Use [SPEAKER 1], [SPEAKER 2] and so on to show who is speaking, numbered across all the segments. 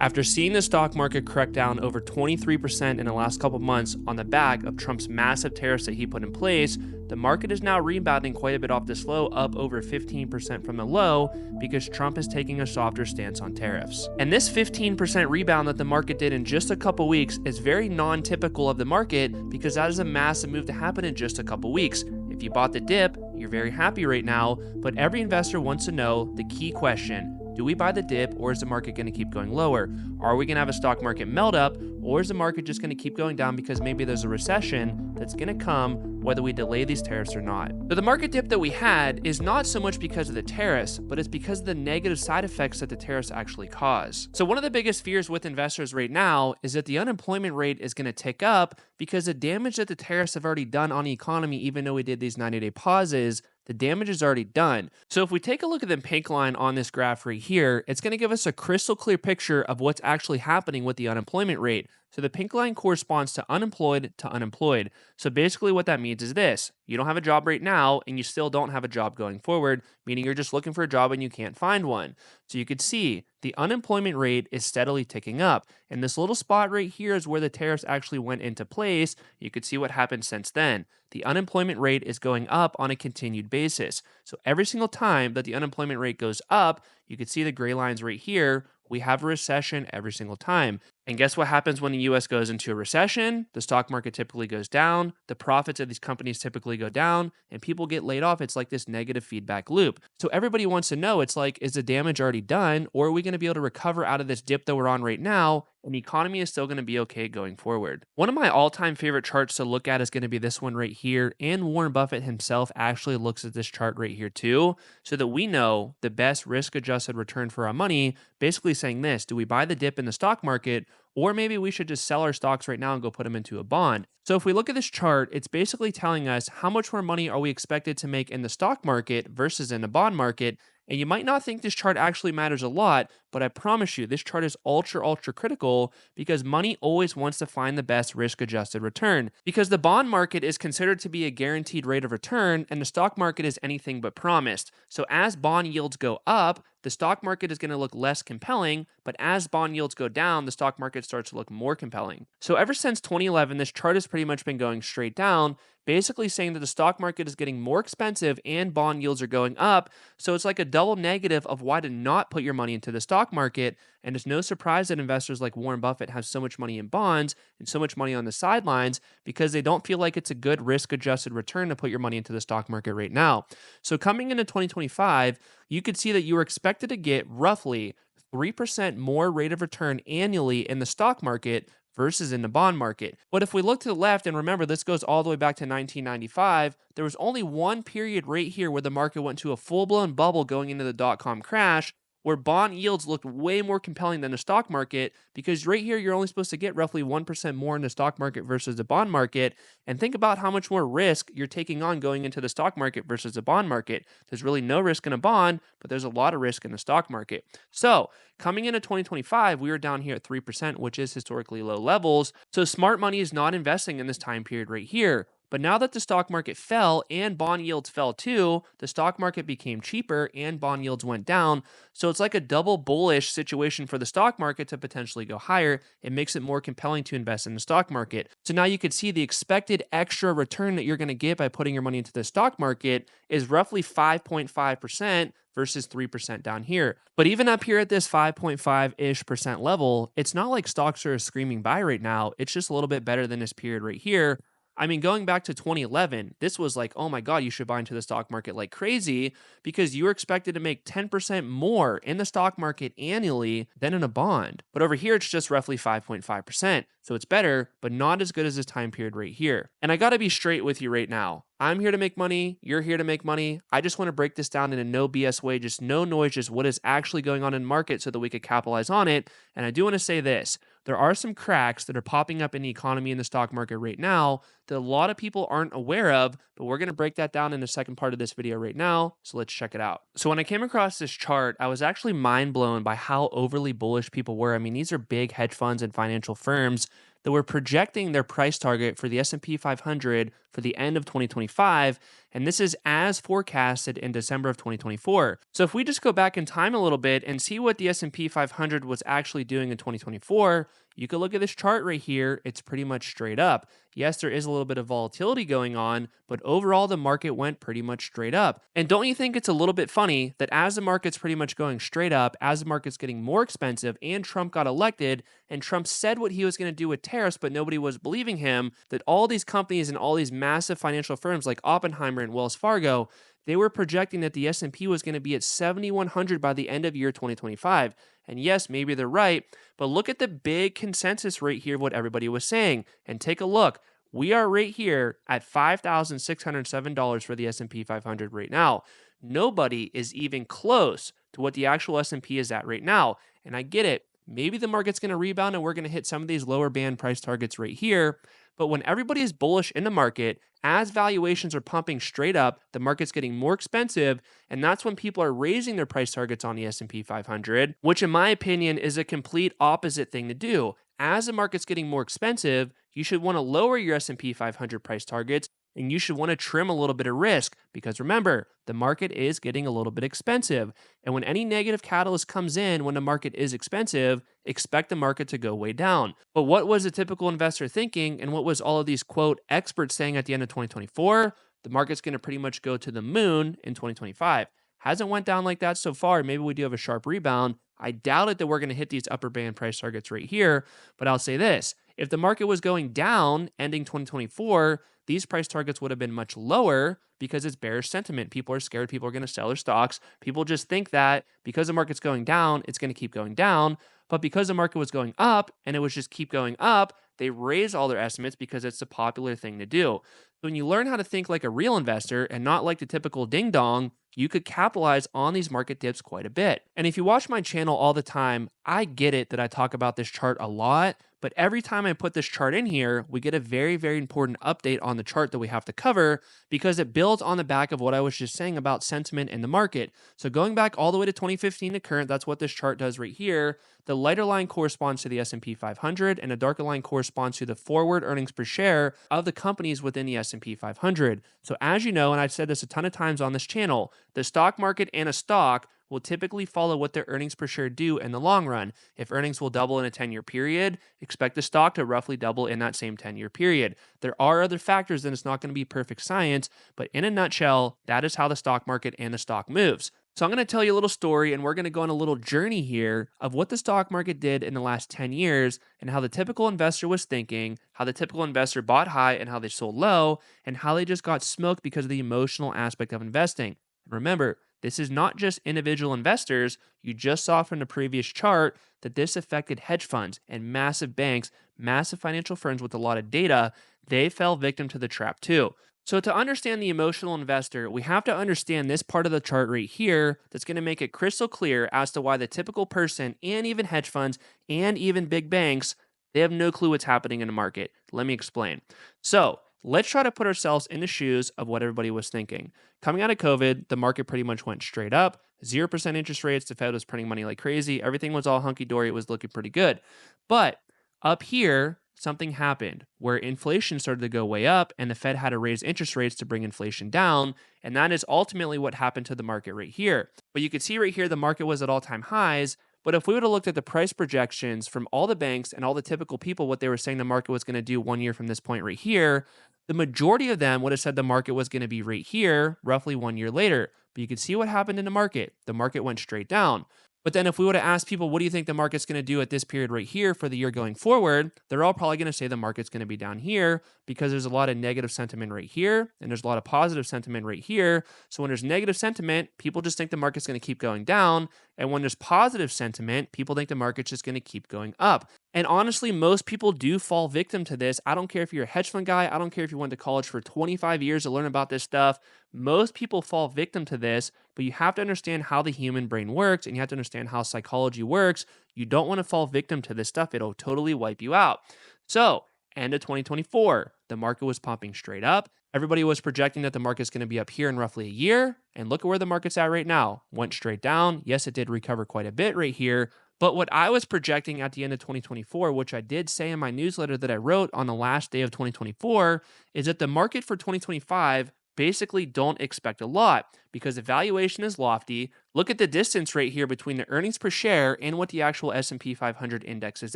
[SPEAKER 1] After seeing the stock market correct down over 23% in the last couple months on the back of Trump's massive tariffs that he put in place, the market is now rebounding quite a bit off this low, up over 15% from the low, because Trump is taking a softer stance on tariffs. And this 15% rebound that the market did in just a couple weeks is very non-typical of the market, because that is a massive move to happen in just a couple weeks. If you bought the dip, you're very happy right now, but every investor wants to know the key question: do we buy the dip, or is the market going to keep going lower? Are we going to have a stock market melt up, or is the market just going to keep going down because maybe there's a recession that's going to come whether we delay these tariffs or not? So the market dip that we had is not so much because of the tariffs, but it's because of the negative side effects that the tariffs actually cause. So one of the biggest fears with investors right now is that the unemployment rate is going to tick up because the damage that the tariffs have already done on the economy, even though we did these 90-day pauses, the damage is already done. So if we take a look at the pink line on this graph right here, it's going to give us a crystal clear picture of what's actually happening with the unemployment rate. So the pink line corresponds to unemployed to unemployed. So basically what that means is this: you don't have a job right now and you still don't have a job going forward, meaning you're just looking for a job and you can't find one. So you could see the unemployment rate is steadily ticking up. And this little spot right here is where the tariffs actually went into place. You could see what happened since then. The unemployment rate is going up on a continued basis. So every single time that the unemployment rate goes up, you can see the gray lines right here. We have a recession every single time. And guess what happens when the US goes into a recession? The stock market typically goes down, the profits of these companies typically go down, and people get laid off. It's like this negative feedback loop. So everybody wants to know, it's like, is the damage already done, or are we going to be able to recover out of this dip that we're on right now, and the economy is still going to be okay going forward? One of my all-time favorite charts to look at is going to be this one right here, and Warren Buffett himself actually looks at this chart right here too, so that we know the best risk-adjusted return for our money, basically saying this: do we buy the dip in the stock market, or maybe we should just sell our stocks right now and go put them into a bond? So if we look at this chart, it's basically telling us how much more money are we expected to make in the stock market versus in the bond market. And you might not think this chart actually matters a lot, but I promise you, this chart is ultra critical, because money always wants to find the best risk-adjusted return. Because the bond market is considered to be a guaranteed rate of return, and the stock market is anything but promised. So as bond yields go up, the stock market is going to look less compelling, but as bond yields go down, the stock market starts to look more compelling. So ever since 2011, this chart has pretty much been going straight down, basically saying that the stock market is getting more expensive and bond yields are going up. So it's like a double negative of why to not put your money into the stock market. And it's no surprise that investors like Warren Buffett have so much money in bonds and so much money on the sidelines, because they don't feel like it's a good risk-adjusted return to put your money into the stock market right now. So coming into 2025, you could see that you were expected to get roughly 3% more rate of return annually in the stock market versus in the bond market. But if we look to the left, and remember this goes all the way back to 1995, there was only one period right here where the market went to a full-blown bubble going into the dot-com crash, where bond yields looked way more compelling than the stock market, because right here you're only supposed to get roughly 1% more in the stock market versus the bond market. And think about how much more risk you're taking on going into the stock market versus the bond market. There's really no risk in a bond, but there's a lot of risk in the stock market. So coming into 2025, we were down here at 3%, which is historically low levels. So smart money is not investing in this time period right here. But now that the stock market fell and bond yields fell too, the stock market became cheaper and bond yields went down. So it's like a double bullish situation for the stock market to potentially go higher. It makes it more compelling to invest in the stock market. So now you could see the expected extra return that you're going to get by putting your money into the stock market is roughly 5.5% versus 3% down here. But even up here at this 5.5-ish% level, it's not like stocks are a screaming buy right now. It's just a little bit better than this period right here. I mean, going back to 2011, this was like, oh my God, you should buy into the stock market like crazy, because you were expected to make 10% more in the stock market annually than in a bond. But over here, it's just roughly 5.5%. So it's better, but not as good as this time period right here. And I got to be straight with you right now. I'm here to make money. You're here to make money. I just want to break this down in a no BS way, just no noise, just what is actually going on in the market so that we could capitalize on it. And I do want to say this: there are some cracks that are popping up in the economy and the stock market right now that a lot of people aren't aware of, but we're going to break that down in the second part of this video right now. So let's check it out. So when I came across this chart, I was actually mind blown by how overly bullish people were. I mean, these are big hedge funds and financial firms that were projecting their price target for the S&P 500 for the end of 2025, and this is as forecasted in December of 2024. So if we just go back in time a little bit and see what the S&P 500 was actually doing in 2024, you could look at this chart right here. It's pretty much straight up. Yes, there is a little bit of volatility going on, but overall the market went pretty much straight up. And don't you think it's a little bit funny that as the market's pretty much going straight up, as the market's getting more expensive and Trump got elected and Trump said what he was going to do with tariffs, but nobody was believing him, that all these companies and all these massive financial firms like Oppenheimer and Wells Fargo, they were projecting that the S&P was going to be at 7,100 by the end of year 2025. And yes, maybe they're right, but look at the big consensus rate here of what everybody was saying. And take a look. We are right here at $5,607 for the S&P 500 right now. Nobody is even close to what the actual S&P is at right now. And I get it. Maybe the market's going to rebound and we're going to hit some of these lower band price targets right here. But when everybody is bullish in the market, as valuations are pumping straight up, the market's getting more expensive, and that's when people are raising their price targets on the S&P 500, which in my opinion is a complete opposite thing to do. As the market's getting more expensive, you should want to lower your S&P 500 price targets, and you should want to trim a little bit of risk, because remember, the market is getting a little bit expensive. And when any negative catalyst comes in when the market is expensive, expect the market to go way down. But what was a typical investor thinking, and what was all of these quote experts saying at the end of 2024? The market's going to pretty much go to the moon in 2025. Hasn't went down like that so far. Maybe we do have a sharp rebound. I doubt it that we're going to hit these upper band price targets right here, but I'll say this. If the market was going down ending 2024, these price targets would have been much lower because it's bearish sentiment. People are scared people are going to sell their stocks. People just think that because the market's going down, it's going to keep going down. But because the market was going up and it was just keep going up, they raise all their estimates because it's a popular thing to do. When you learn how to think like a real investor and not like the typical ding dong, you could capitalize on these market dips quite a bit. And if you watch my channel all the time, I get it that I talk about this chart a lot, but every time I put this chart in here, we get a very, very important update on the chart that we have to cover because it builds on the back of what I was just saying about sentiment in the market. So going back all the way to 2015 to current, that's what this chart does right here. The lighter line corresponds to the S&P 500 and a darker line corresponds to the forward earnings per share of the companies within the S&P 500. So as you know, and I've said this a ton of times on this channel, the stock market and a stock will typically follow what their earnings per share do in the long run. If earnings will double in a 10-year period, expect the stock to roughly double in that same 10-year period. There are other factors, and it's not going to be perfect science, but in a nutshell, that is how the stock market and the stock moves. So I'm going to tell you a little story, and we're going to go on a little journey here of what the stock market did in the last 10 years and how the typical investor was thinking, how the typical investor bought high and how they sold low, and how they just got smoked because of the emotional aspect of investing. Remember, this is not just individual investors. You just saw from the previous chart that this affected hedge funds and massive banks, massive financial firms with a lot of data. They fell victim to the trap too. So to understand the emotional investor, we have to understand this part of the chart right here that's going to make it crystal clear as to why the typical person and even hedge funds and even big banks, they have no clue what's happening in the market. Let me explain. So let's try to put ourselves in the shoes of what everybody was thinking. Coming out of COVID, the market pretty much went straight up. 0% interest rates, the Fed was printing money like crazy. Everything was all hunky-dory. It was looking pretty good. But up here, something happened where inflation started to go way up and the Fed had to raise interest rates to bring inflation down. And that is ultimately what happened to the market right here. But you can see right here, the market was at all-time highs. But if we would have looked at the price projections from all the banks and all the typical people, what they were saying the market was going to do 1 year from this point right here, the majority of them would have said the market was going to be right here, roughly 1 year later. But you can see what happened in the market. The market went straight down. But then if we would have asked people, what do you think the market's going to do at this period right here for the year going forward? They're all probably going to say the market's going to be down here because there's a lot of negative sentiment right here and there's a lot of positive sentiment right here. So when there's negative sentiment, people just think the market's going to keep going down. And when there's positive sentiment, people think the market's just going to keep going up. And honestly, most people do fall victim to this. I don't care if you're a hedge fund guy. I don't care if you went to college for 25 years to learn about this stuff. Most people fall victim to this, but you have to understand how the human brain works and you have to understand how psychology works. You don't want to fall victim to this stuff. It'll totally wipe you out. So, end of 2024, the market was pumping straight up. Everybody was projecting that the market's going to be up here in roughly a year. And look at where the market's at right now. Went straight down. Yes, it did recover quite a bit right here. But what I was projecting at the end of 2024, which I did say in my newsletter that I wrote on the last day of 2024, is that the market for 2025 basically don't expect a lot because the valuation is lofty. Look at the distance right here between the earnings per share and what the actual S&P 500 index is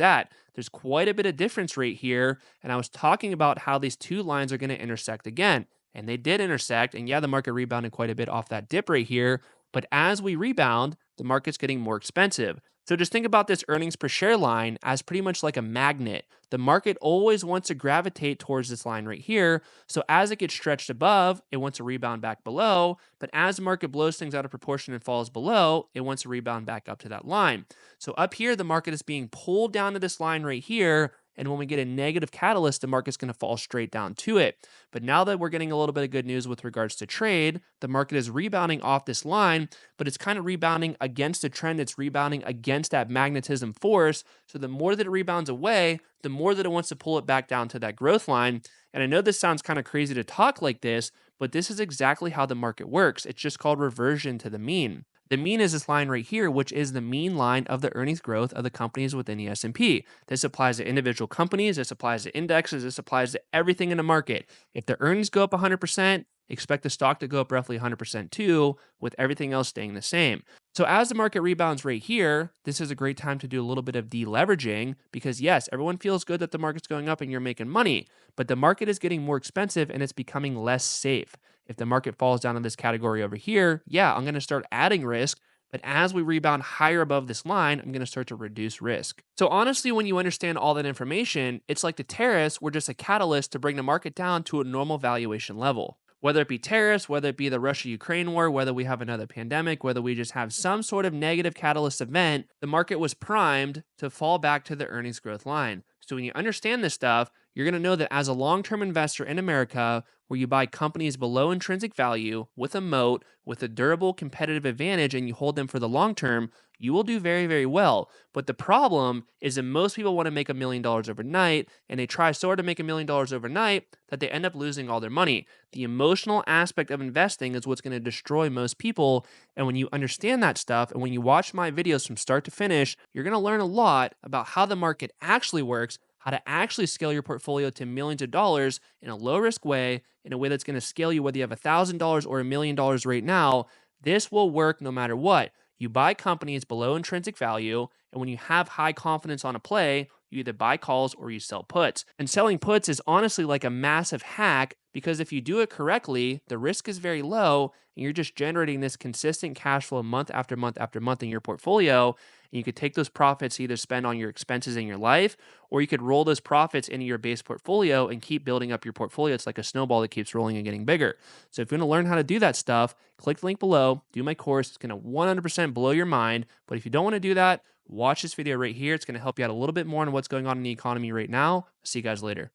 [SPEAKER 1] at. There's quite a bit of difference right here, and I was talking about how these two lines are going to intersect again, and they did intersect, and yeah, the market rebounded quite a bit off that dip right here, but as we rebound, the market's getting more expensive. So just think about this earnings per share line as pretty much like a magnet. The market always wants to gravitate towards this line right here. So as it gets stretched above, it wants to rebound back below. But as the market blows things out of proportion and falls below, it wants to rebound back up to that line. So up here, the market is being pulled down to this line right here. And when we get a negative catalyst, the market's going to fall straight down to it. But now that we're getting a little bit of good news with regards to trade, the market is rebounding off this line, but it's kind of rebounding against the trend. It's rebounding against that magnetism force. So the more that it rebounds away, the more that it wants to pull it back down to that growth line. And I know this sounds kind of crazy to talk like this, but this is exactly how the market works. It's just called reversion to the mean. The mean is this line right here, which is the mean line of the earnings growth of the companies within the S&P. This applies to individual companies, this applies to indexes, this applies to everything in the market. If the earnings go up 100%, expect the stock to go up roughly 100% too, with everything else staying the same. So as the market rebounds right here, this is a great time to do a little bit of deleveraging because yes, everyone feels good that the market's going up and you're making money, but the market is getting more expensive and it's becoming less safe. If the market falls down in this category over here, yeah, I'm going to start adding risk. But as we rebound higher above this line, I'm going to start to reduce risk. So honestly, when you understand all that information, it's like the tariffs were just a catalyst to bring the market down to a normal valuation level. Whether it be tariffs, whether it be the Russia-Ukraine war, whether we have another pandemic, whether we just have some sort of negative catalyst event, the market was primed to fall back to the earnings growth line. So when you understand this stuff, you're going to know that as a long-term investor in America, where you buy companies below intrinsic value with a moat, with a durable competitive advantage, and you hold them for the long term, you will do very, very well. But the problem is that most people want to make $1 million overnight, and they try so hard to make $1 million overnight that they end up losing all their money. The emotional aspect of investing is what's going to destroy most people. And when you understand that stuff, and when you watch my videos from start to finish, you're going to learn a lot about how the market actually works, how to actually scale your portfolio to millions of dollars in a low risk way, in a way that's going to scale you whether you have $1,000 or $1 million right now. This will work no matter what. You buy companies below intrinsic value, and when you have high confidence on a play, you either buy calls or you sell puts. And selling puts is honestly like a massive hack because if you do it correctly, the risk is very low and you're just generating this consistent cash flow month after month after month in your portfolio. And you could take those profits to either spend on your expenses in your life, or you could roll those profits into your base portfolio and keep building up your portfolio. It's like a snowball that keeps rolling and getting bigger. So if you want to learn how to do that stuff, click the link below, do my course. It's going to 100% blow your mind. But if you don't want to do that, watch this video right here. It's going to help you out a little bit more on what's going on in the economy right now. See you guys later.